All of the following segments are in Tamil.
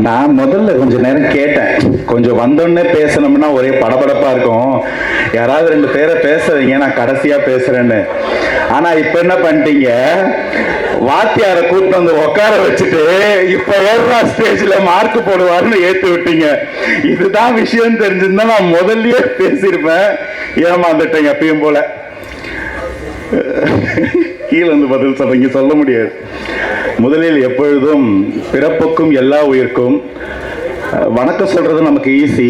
நான் முதல்ல கொஞ்ச நேரம் கேட்டேன், கொஞ்சம் வந்தோடனே பேசணும்னா ஒரே படபடப்பா இருக்கும், யாராவது ரெண்டு பேரை பேச வைங்க, நான் கடைசியா பேசுறேன்னு. ஆனா இப்ப என்ன பண்ணிட்டீங்க, வாத்தியாரை கூப்பிட்டு வந்து உட்கார வச்சுட்டு இப்ப ஏறா ஸ்டேஜ்ல மார்க் போடுவாருன்னு ஏத்து விட்டீங்க. இதுதான் விஷயம் தெரிஞ்சிருந்தா நான் முதல்லயே பேசியிருப்பேன். ஏமாந்துட்டேங்க எப்பயும் போல. கீழே வந்து பதில் சொல்றீங்க, சொல்ல முடியாது. முதலில் எப்பொழுதும் பிறப்புக்கும் எல்லா உயிர்க்கும் வணக்கம் சொல்றது நமக்கு ஈஸி.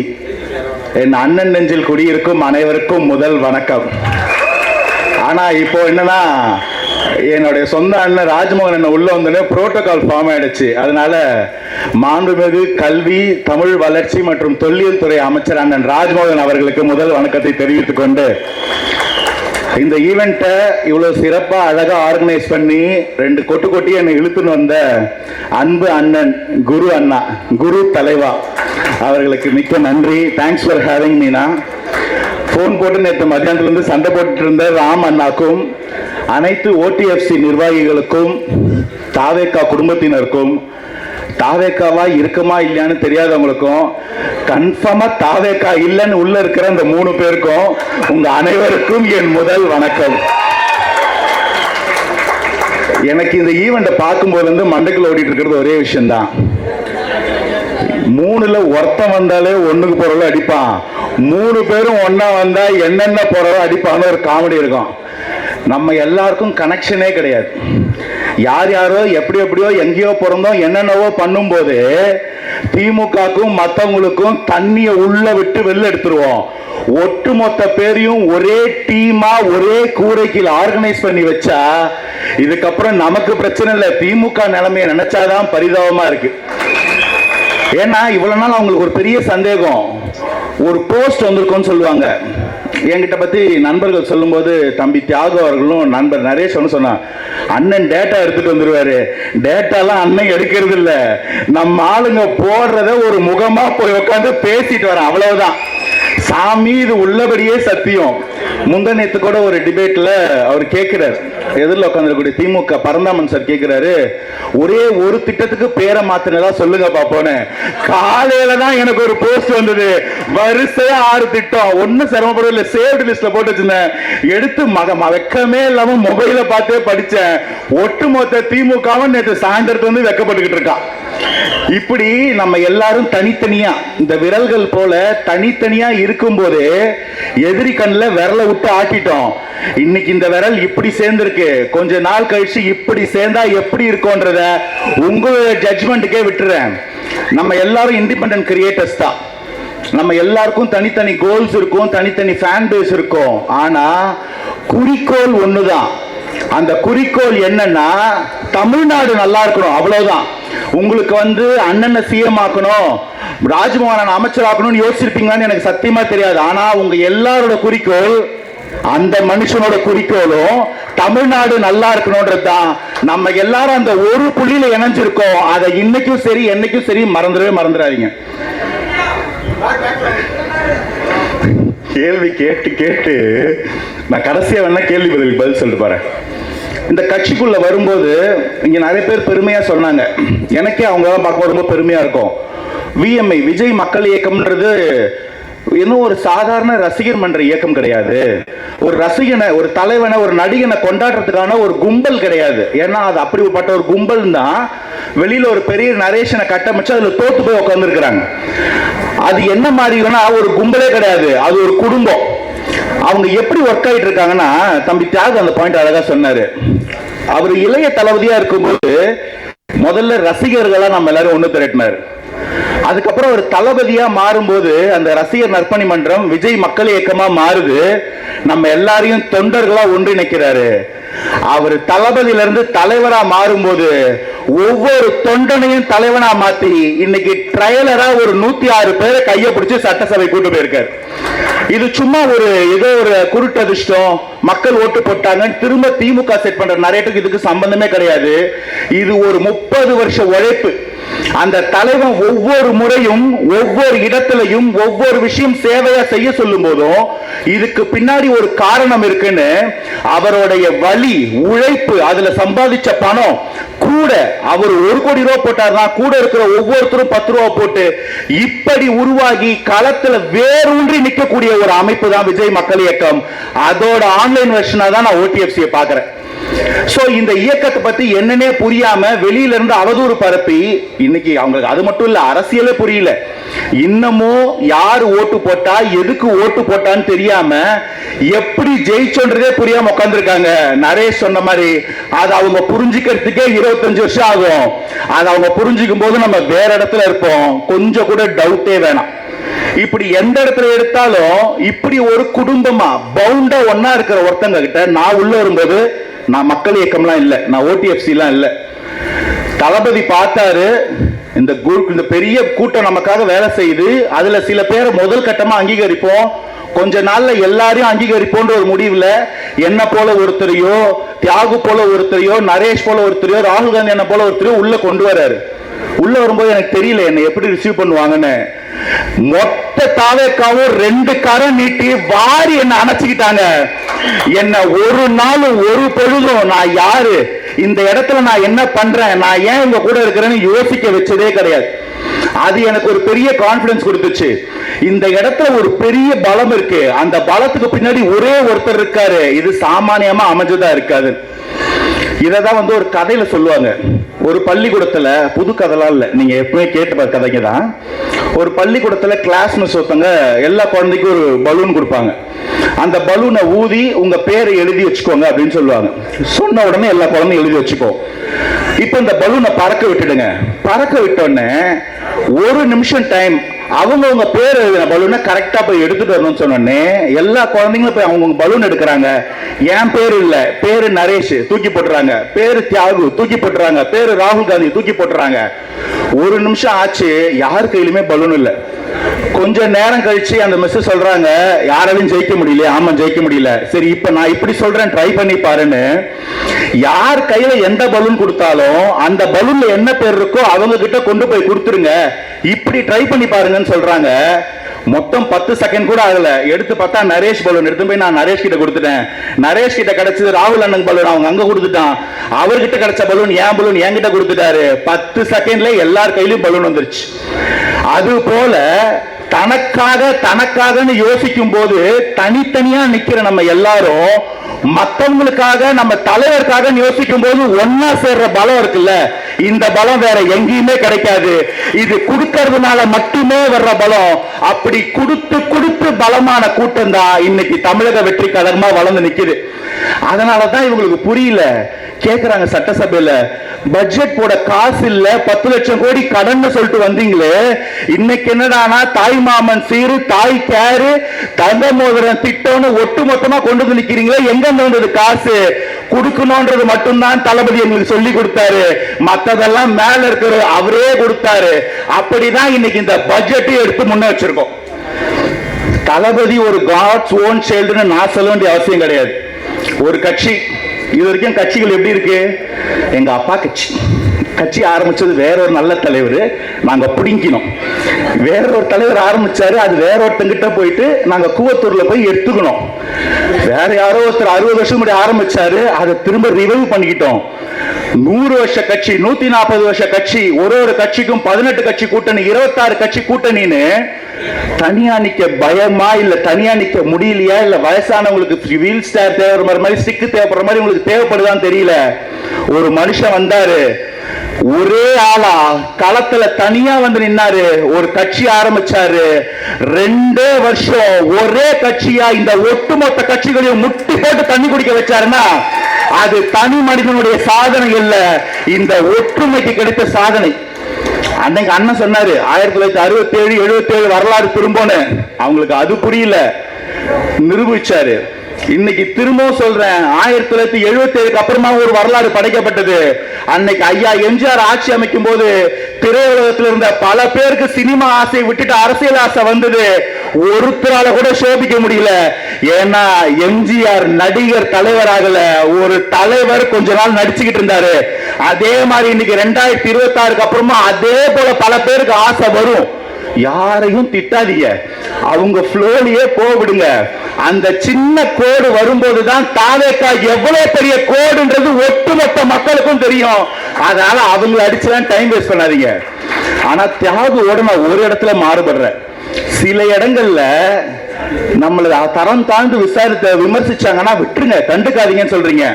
என் அண்ணன் நெஞ்சில் குடியிருக்கும் அனைவருக்கும் முதல் வணக்கம். ஆனா இப்போ என்னன்னா, என்னுடைய சொந்த அண்ணன் ராஜ்மோகன் என்ன உள்ள வந்தோடனே புரோட்டோகால் ஃபார்ம் ஆயிடுச்சு. அதனால மாண்புமிகு கல்வி, தமிழ் வளர்ச்சி மற்றும் தொல்லியல் துறை அமைச்சர் அண்ணன் ராஜ்மோகன் அவர்களுக்கு முதல் வணக்கத்தை தெரிவித்துக் கொண்டு, இந்த ஈவெண்ட்டை இவ்வளவு சிறப்பா அழகா ஆர்கனைஸ் பண்ணி ரெண்டு கொட்டி என்னை இழுத்துன்னு வந்த அன்பு அண்ணன் குரு அண்ணா, குரு தலைவா அவர்களுக்கு மிக்க நன்றி. Thanks for having Meena. Phone போட்டு நேற்று மத்தியானத்துல இருந்து சண்டை போட்டுட்டு இருந்த ராம் அண்ணாக்கும், அனைத்து ஓடிஎஃப்சி நிர்வாகிகளுக்கும், தாவேக்கா குடும்பத்தினருக்கும், தாவேக்காவா இருக்குமா இல்லையான்னு தெரியாதவங்களுக்கும், கன்ஃபார்மா தாவேக்கா இல்லைன்னு உள்ள இருக்கிற அந்த 3 பேருக்கும், உங்க அனைவருக்கும் என் முதல் வணக்கம். எனக்கு இந்த ஈவெண்ட்டை பார்க்கும்போது வந்து மண்டைக்குள்ள ஓடிட்டு இருக்கிறது ஒரே விஷயம்தான். 3ல ஒருத்தன் வந்தாலே ஒண்ணுக்கு போறவளோ அடிப்பான், 3 பேரும் ஒன்னா வந்தா என்னென்ன போறவோ அடிப்பான்னு ஒரு காமெடி இருக்கும். நம்ம எல்லாருக்கும் கனெக்ஷனே கிடையாது. யார் யாரோ எப்படி எப்படியோ எங்கேயோ பிறந்தோம் என்னென்னவோ பண்ணும்போது திமுகக்கும் மற்றவங்களுக்கும் தண்ணியை உள்ள விட்டு வெளில எடுத்துருவோம். ஒட்டுமொத்த பேரையும் ஒரே டீமா ஒரே கூரைக்கு ஆர்கனைஸ் பண்ணி வச்சா இதுக்கப்புறம் நமக்கு பிரச்சனை இல்லை. திமுக நிலைமையை நினைச்சாதான் பரிதாபமா இருக்கு. ஏன்னா இவ்வளவு நாள் அவங்களுக்கு ஒரு பெரிய சந்தேகம், ஒரு போஸ்ட் வந்திருக்கும்னு சொல்லுவாங்க. என்கிட்ட பத்தி நண்பர்கள் சொல்லும்போது தம்பி தியாகு அவர்களும் நண்பர் நரேஷ் சொன்னா, அண்ணன் டேட்டா எடுத்துட்டு வந்துருவாரு. டேட்டாலாம் அண்ணன் எடுக்கிறது இல்ல, நம்ம ஆளுங்க போடுறத ஒரு முகமா போய் உட்காந்து பேசிட்டு வரேன், அவ்வளவுதான். சாமி இது உள்ளபடியே சத்தியம். முந்தநேத்து கூட ஒரு டிபேட்ல அவர் கேட்கிறார், எதிரில் உட்காந்துருக்கூடிய திமுக பரந்தாமன் சார் கேட்கிறாரு, ஒரே ஒரு திட்டத்துக்கு பேரை மாத்தினதா சொல்லுங்க பாப்போன்னு. காலையில தான் எனக்கு ஒரு போஸ்ட் வந்தது, வரிசையா 6 திட்டம், ஒன்னும் சிரமப்படவில்லை, சேவ்டு லிஸ்ட்ல போட்டு வச்சிருந்தேன். எடுத்து வெக்கமே இல்லாம மொபைல பார்த்தே படிச்சேன். ஒட்டுமொத்த திமுகவும் நேற்று சாயந்தரத்து வந்து வெக்கப்பட்டுக்கிட்டு இருக்கான். இப்படி நம்ம எல்லாரும் தனித்தனியா இந்த விரல்கள் போல தனித்தனியா இருக்கும் போது எதிரி கண்ணில் விரலை விட்டு ஆட்டிட்டோம். இன்னைக்கு இந்த விரல் இப்படி சேர்ந்திருக்கு, கொஞ்ச நாள் கழிச்சு இப்படி சேர்ந்தா எப்படி இருக்கும்ன்றத உங்களுடைய ஜட்ஜ்மெண்ட்டுக்கே விட்டுறேன். நம்ம எல்லாரும் இண்டிபெண்டன்ட் கிரியேட்டர்ஸ் தான். நம்ம எல்லாருக்கும் தனித்தனி கோல்ஸ் இருக்கும், தனித்தனி ஃபேன் பேஸ் இருக்கும். ஆனா குறிக்கோள் ஒண்ணுதான். அந்த குறிக்கோள் என்னன்னா தமிழ்நாடு நல்லா இருக்கணும், அவ்வளவுதான். உங்களுக்கு வந்து அண்ணனை சிஎம் ஆக்கணும், ராஜ்மோகன் அமைச்சராக்கணும்னு யோசிச்சிருப்பீங்களான்னு எனக்கு சத்தியமா தெரியாது. ஆனா உங்க எல்லாரோட குறிக்கோள், அந்த மனுஷனோட குறிக்கோளும் தமிழ்நாடு நல்லா இருக்கணும்ன்றது தான். நம்ம எல்லாரும் அந்த ஒரு புள்ளியில இணைஞ்சிருக்கோம். அதை இன்னைக்கும் சரி என்னைக்கும் சரி மறந்துடாதீங்க. கேள்வி கேட்டு கேட்டு நான் கடைசியா வேணா கேள்வி பதில் சொல்லிட்டு போறேன். இந்த கட்சிக்குள்ள வரும்போது இங்க நிறைய பேர் பெருமையா சொன்னாங்க, எனக்கே அவங்களாம் பார்க்கும்போது ரொம்ப பெருமையா இருக்கும். விஎம்ஐ விஜய் மக்கள் இயக்கம்ன்றது இன்னும் ஒரு சாதாரண ரசிகர் மன்ற இயக்கம் கிடையாது. ஒரு ரசிகனை, ஒரு தலைவனை, ஒரு நடிகனை கொண்டாடுறதுக்கான ஒரு கும்பல் கிடையாது. ஏன்னா அது அப்படிப்பட்ட ஒரு கும்பல் தான் வெளியில ஒரு பெரிய நரேஷனை கட்டமைச்சு அதுல தோத்து போய் உட்கார்ந்து இருக்கிறாங்க. அது என்ன மாதிரினா ஒரு கும்பலே கிடையாது, அது ஒரு குடும்பம். அவங்க எப்படி ஒர்க் ஆயிட்டு இருக்காங்கன்னா, தம்பி தியாகு அந்த பாயிண்ட் அழகா சொன்னாரு. அவர் இளைய தளபதியா இருக்கும்போது முதல்ல ரசிகர்களா நம்ம எல்லாரும் ஒண்ணு திரட்டினார். அதுக்கப்புறம் ஒரு தளபதியா மாறும்போது அந்த ரசிகர் நற்பணி மன்றம் விஜய் மக்கள் இயக்கமா மாறுது. நம்ம எல்லாரையும் தொண்டர்களா ஒன்றிணைக்கிறாரு. அவர் தளபதியில இருந்து தலைவரா மாறும்போது ஒவ்வொரு தொண்டனையும் தலைவனா மாத்தி இன்னைக்கு ட்ரையலரா ஒரு 106 பேரை கையை பிடிச்சு சட்டசபை கூட்டு போயிருக்காரு. இது சும்மா ஏதோ ஒரு குருட்டதிர்ஷ்டம், மக்கள் ஓட்டு போட்டாங்க திரும்ப திமுக செட் பண்ற நரேட்டுக்கு இதுக்கு சம்பந்தமே கிடையாது. இது ஒரு 30 வருஷ உழைப்பு. அந்த தலைவன் ஒவ்வொரு முறையும் ஒவ்வொரு இடத்திலையும் ஒவ்வொரு விஷயம் சேவையா செய்ய சொல்லும் போதும் இதுக்கு பின்னாடி ஒரு காரணம் இருக்குன்னு அவருடைய வலி, உழைப்பு, அதுல சம்பாதிச்ச பணம் கூட, அவர் 1 கோடி ரூபாய் போட்டார்னா கூட இருக்கிற ஒவ்வொருத்தரும் 10 ரூபாய் போட்டு இப்படி உருவாகி களத்துல வேரூன்றி நிற்கக்கூடிய ஒரு அமைப்பு தான் விஜய் மக்கள் இயக்கம். அதோட ஆன்லைன் வெர்ஷனா தான் நான் OTFC பாக்குறேன். சோ இந்த இயக்கத்தை பத்தி என்னன்னே புரியாம வெளியில இருந்து அவதூறு பரப்பி இன்னைக்கு அவங்களுக்கு அது மட்டும் இல்ல, அரசியலே புரியல. இன்னமும் யார் ஓட்டு போட்டா எதுக்கு ஓட்டு போட்டான்னு தெரியாம எப்படி ஜெயிச்சோன்றதே புரியாம உட்கார்ந்துருக்காங்க. நரேஷ் சொன்ன மாதிரி அது அவங்க புரிஞ்சுக்கிறதுக்கே 25 வருஷம் ஆகும். அது அவங்க புரிஞ்சுக்கும் போது நம்ம வேற இடத்துல இருப்போம். கொஞ்சம் கூட டவுட்டே வேணாம். இப்படி எந்த இடத்துல எடுத்தாலும் இப்படி ஒரு குடும்பமா பவுண்டா ஒன்னா இருக்கிற ஒருத்தங்க கிட்ட நான் உள்ள வரும்போது நான் மக்கள் இயக்கம்லாம் இல்ல, நான் OTFC எல்லாம் இல்ல. தளபதி பார்த்தாரு, இந்த பெரிய கூட்டம் நமக்காக வேலை செய்து அதுல சில பேரை முதல் கட்டமா அங்கீகரிப்போம், கொஞ்ச நாள்ல எல்லாரையும் அங்கீகரிப்போன்ற ஒரு முடிவுல என்ன போல ஒருத்தரையோ, தியாகு போல ஒருத்தரையோ, நரேஷ் போல ஒருத்தரையோ, ராகுல் காந்தி என்ன போல ஒருத்தரையோ உள்ள கொண்டு வராரு. உள்ள வரும்போது எனக்கு தெரியல என்ன எப்படி ரிசீவ் பண்ணுவாங்கன்னு. மொத்த தாவேக்காவும் 2 கரம் நீட்டி வாரி என்ன அணைச்சுக்கிட்டாங்க. என்ன ஒரு நாளும் ஒரு பொழுதும் நான் யாரு, இந்த இடத்துல நான் என்ன பண்றேன், நான் ஏன் இங்க கூட இருக்கிறேன்னு யோசிக்க வச்சதே கிடையாது. அது எனக்கு ஒரு பெரிய கான்பிடன்ஸ் கொடுத்துச்சு. இந்த இடத்துல ஒரு பெரிய பலம் இருக்கு, அந்த பலத்துக்கு பின்னாடி ஒரே ஒருத்தர் இருக்காரு, இது சாமானியமா அமைஞ்சதா இருக்காது. இததான் ஒரு கதையில சொல்லுவாங்க. ஒரு பள்ளிக்கூடத்துல, புது கதைலாம் இல்ல, நீங்க எப்பவுமே கேட்டு கதைங்க தான். ஒரு பள்ளிக்கூடத்துல கிளாஸ் மிஸ் ஒருத்தங்க எல்லா குழந்தைக்கும் ஒரு பலூன் கொடுப்பாங்க. அந்த பலூனை ஊதி உங்க பேரை எழுதி வச்சுக்கோங்க அப்படின்னு சொல்லுவாங்க. சொன்ன உடனே எல்லா குழந்தையும் எழுதி வச்சுக்கோ. இப்ப இந்த பலூனை பறக்க விட்டுடுங்க. பறக்க விட்டோடனே 1 நிமிஷம் டைம், அவங்க பேர் எழுதின பலூனை கரெக்டா போய் எடுத்துட்டு வரணும்னு சொன்னோடனே எல்லா குழந்தைங்களும் போய் அவங்க பலூன் எடுக்கிறாங்க. என் பேர் இல்ல, பேரு நரேஷ் தூக்கி போட்டுறாங்க, பேரு தியாகு தூக்கி போட்டுறாங்க, பேரு ராகுல் காந்தி தூக்கி போட்டுறாங்க. 1 நிமிஷம் ஆச்சு, யார் கையிலுமே பலூன் இல்ல. கொஞ்ச நேரம் கழிச்சு அந்த மிஸ் சொல்றாங்க, யாராலையும் ஜெயிக்க முடியல. ஆமா ஜெயிக்க முடியல. சரி இப்ப நான் இப்படி சொல்றேன், ட்ரை பண்ணி பாருன்னு. யார் கையில எந்த பலூன் கொடுத்தாலும் அந்த பலூன்ல என்ன பேர் இருக்கோ அவங்க கிட்ட கொண்டு போய் கொடுத்துருங்க, இப்படி ட்ரை பண்ணி பாருங்கன்னு சொல்றாங்க. மொத்தம் 10 செகண்ட் கூட ஆகல. எடுத்து பார்த்தா நரேஷ் பலூன் எடுத்து போய் நான் நரேஷ் கிட்ட கொடுத்துட்டேன். நரேஷ் கிட்ட கிடைச்சது ராகுல் அண்ணன் பலூன், அவங்க அங்க கொடுத்துட்டான். அவர்கிட்ட கிடைச்ச பலூன் என் பலூன் என்கிட்ட கொடுத்துட்டாரு. 10 செகண்ட்ல எல்லார் கையிலும் பலூன் வந்துருச்சு. அது போல தனக்காக யோசிக்கும் போது தனித்தனியா நிக்கிற நம்ம எல்லாரும் மத்தவங்களுக்காக, நம்ம தலைவருக்காக யோசிக்கும் போது ஒன்னா சேர்ற பலம் இருக்குல்ல, இந்த பலம் வேற எங்கேயுமே கிடைக்காது. இது கொடுக்கறதுனால மட்டுமே வர்ற பலம். அப்படி கொடுத்து பலமான கூட்டம் தான் இன்னைக்கு தமிழக வெற்றி கழகமா வளர்ந்து நிக்குது. அதனாலதான் இவங்களுக்கு புரியல. கேக்குறாங்க சட்டசபையில, பட்ஜெட் போட காசு இல்ல, 10 லட்சம் கோடி கடன் சொல்லிட்டு வந்தீங்களே, இன்னைக்கு என்னடானா தாய் மாமன் சீரு, தாய் கேரு, தங்க மோதிரம் திட்டம்னு ஒட்டு மொத்தமா கொண்டு வந்து நிக்கிறீங்களே, எங்க வந்தது காசு? கொடுக்கணும்ன்றது மட்டும்தான் தளபதி எங்களுக்கு சொல்லி கொடுத்தாரு, மத்ததெல்லாம் மேல இருக்கிற அவரே கொடுத்தாரு. அப்படிதான் இன்னைக்கு இந்த பட்ஜெட்டை எடுத்து முன்ன வச்சிருக்கோம். தளபதி ஒரு காட்ஸ் ஓன் சைல்டுன்னு நான் சொல்ல வேண்டிய அவசியம் கிடையாது. ஒரு கட்சி, இது வரைக்கும் கட்சிகள் எப்படி இருக்கு? எங்க அப்பா கட்சி ஆரம்பிச்சது வேற ஒரு நல்ல தலைவர், நாங்க பிடிக்கணும். வேற ஒரு தலைவர் ஆரம்பிச்சாரு, அது வேற ஒருத்தங்கிட்ட போயிட்டு நாங்க கூவத்தூர்ல போய் எடுத்துக்கணும். வேற யாரோ ஒருத்தர் 60 வருஷம் முன்னாடி ஆரம்பிச்சாரு, அதை திரும்ப ரிவைவ் பண்ணிக்கிட்டோம். 100 வருஷ கட்சி, 140 வருஷ கட்சி, ஒரு கட்சிக்கும் 18 கட்சி கூட்டணி, 26 கட்சி கூட்டணின்னு தனியா நிக்க பயமா, இல்ல தனியா நிக்க முடியலையா, இல்ல வயசானவங்களுக்கு வீல் ஸ்டேர் தேவைப்படுற மாதிரி, ஸ்டிக்கு தேவைப்படுற மாதிரி உங்களுக்கு தேவைப்படுதான்னு தெரியல. ஒரு மனுஷன் வந்தாரு, ஒரே ஆளா களத்துல தனியா வந்து நின்னாரு, ஒரு கட்சி ஆரம்பிச்சாரு. 2 வருஷம் ஒரே கட்சியா இந்த ஒட்டுமொத்த கட்சிகளையும் முட்டி போட்டு தண்ணி குடிக்க வச்சாருன்னா அது தனி மனிதனுடைய சாதனை இல்ல, இந்த ஒற்றுமைக்கு கிடைத்த சாதனை. அன்னைக்கு அண்ணன் சொன்னாரு 1967 77 வரலாறு திரும்பன்னு, அவங்களுக்கு அது புரியல, நிரூபிச்சாரு. இன்னைக்கு திரும்பவும் சொல்றேன், 1977 அப்புறமா ஒரு வரலாறு படைக்கப்பட்டது. அன்னைக்கு ஐயா எம்ஜிஆர் ஆட்சி அமைக்கும் போது திரையுலகத்தில் இருந்த பல பேருக்கு சினிமா ஆசையை விட்டுட்டு அரசியல் ஆசை வந்தது. ஒருத்தரால கூட சோபிக்க முடியல. ஏன்னா எம்ஜிஆர் நடிகர் தலைவர் ஆகல, ஒரு தலைவர் கொஞ்ச நாள் நடிச்சுக்கிட்டு இருந்தாரு. அதே மாதிரி இன்னைக்கு 2026 அப்புறமா அதே போல பல பேருக்கு ஆசை வரும். யாரையும் திட்டாதீங்க, அவங்க ஃப்ளோலயே போவிடுங்க. அந்த சின்ன கோடு வரும்போதுதான் தாவேக்கா எவ்வளவு பெரிய கோடுன்றது ஒட்டுமொத்த மக்களுக்கும் தெரியும். அதனால அவங்களை அடிச்சுதான் டைம் வேஸ்ட் பண்ணாதீங்க. ஆனா தியாகோட நான் ஒரு இடத்துல மாறுபடுறேன். சில இடங்கள்ல நம்மள தரம் தாழ்ந்து விமர்சிச்சாங்கன்னா விட்டுருங்க, கண்டுக்காதீங்கன்னு சொல்றீங்க.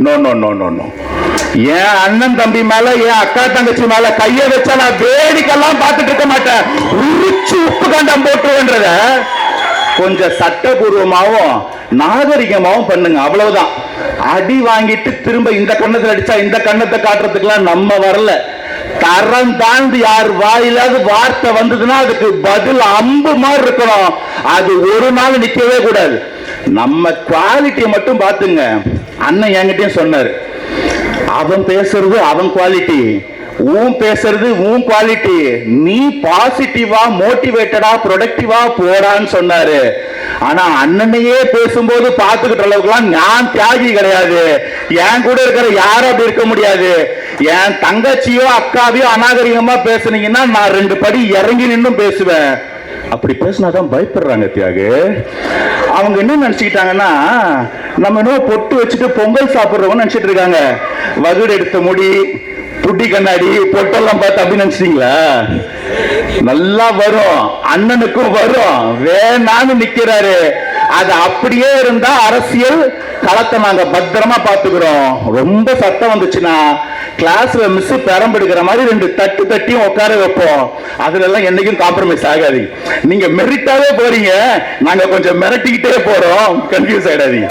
No no no no no. என் அண்ணன் தம்பி மேல, என் அக்கா தங்கச்சி மேல கைய வச்சா நான் வேடிக்கெல்லாம் பார்த்துட்டு இருக்க மாட்டேன். உரிச்சு உப்பு கண்டம் போட்டுருன்றத கொஞ்சம் சட்டபூர்வமாவும் நாகரிகமாவும் பண்ணுங்க, அவ்வளவுதான். அடி வாங்கிட்டு திரும்ப இந்த கண்ணத்தில் அடிச்சா இந்த கண்ணத்தை காட்டுறதுக்கெல்லாம் நம்ம வரல. தரம் தாழ்ந்து யார் வாயிலாவது வார்த்தை வந்ததுன்னா அதுக்கு பதில் அம்பு மாதிரி இருக்கணும். அது ஒரு நாள் நிக்கவே கூடாது. நம்ம குவாலிட்டியை மட்டும் பாத்துங்க. அண்ணன் என்கிட்டயும் சொன்னார், அவன் பேசுறது அவன் குவாலிட்டி, உன் பேசுறது உன் குவாலிட்டி, நீ பாசிட்டிவா மோட்டிவேட்டடா ப்ரொடக்டிவா போடான்னு சொன்னாரு. ஆனா அண்ணனையே பேசும்போது பார்த்துக்கிட்ட அளவுக்குலாம் நான் தியாகி கிடையாது. என் கூட இருக்கிற யாரும் அப்படி இருக்க முடியாது. என் தங்கச்சியோ அக்காவையோ அநாகரிகமா பேசுனீங்கன்னா நான் 2 படி இறங்கி நின்னும் பேசுவேன். அப்படி பேசினாதான் பயப்படுறாங்க தியாகு. அவங்க என்ன நினைச்சுக்கிட்டாங்கன்னா, நம்ம இன்னும் பொட்டு வச்சுட்டு பொங்கல் சாப்பிடுறவங்க நினைச்சிட்டு இருக்காங்க. வகுடு எடுத்த முடி, புட்டி கண்ணாடி, பொட்டெல்லாம் பார்த்து அப்படி நினைச்சிட்டீங்களா? நல்லா வரும், அண்ணனுக்கும் வரும், வேணான்னு நிக்கிறாரு. அது அப்படியே இருந்தா அரசியல் களத்தை நாங்க பத்திரமா பாத்துக்கிறோம். ரொம்ப சத்தம் வந்துச்சுன்னா கிளாஸ்ல மிஸ் பெரம்பெடுக்கிற மாதிரி 2 தட்டு தட்டியும் உட்கார வைப்போம். அதுல எல்லாம் என்னைக்கும் காம்ப்ரமைஸ் ஆகாது. நீங்க மெரிட்டாவே போறீங்க, நாங்க கொஞ்சம் மிரட்டிக்கிட்டே போறோம், கன்ஃபியூஸ் ஆயிடாதீங்க.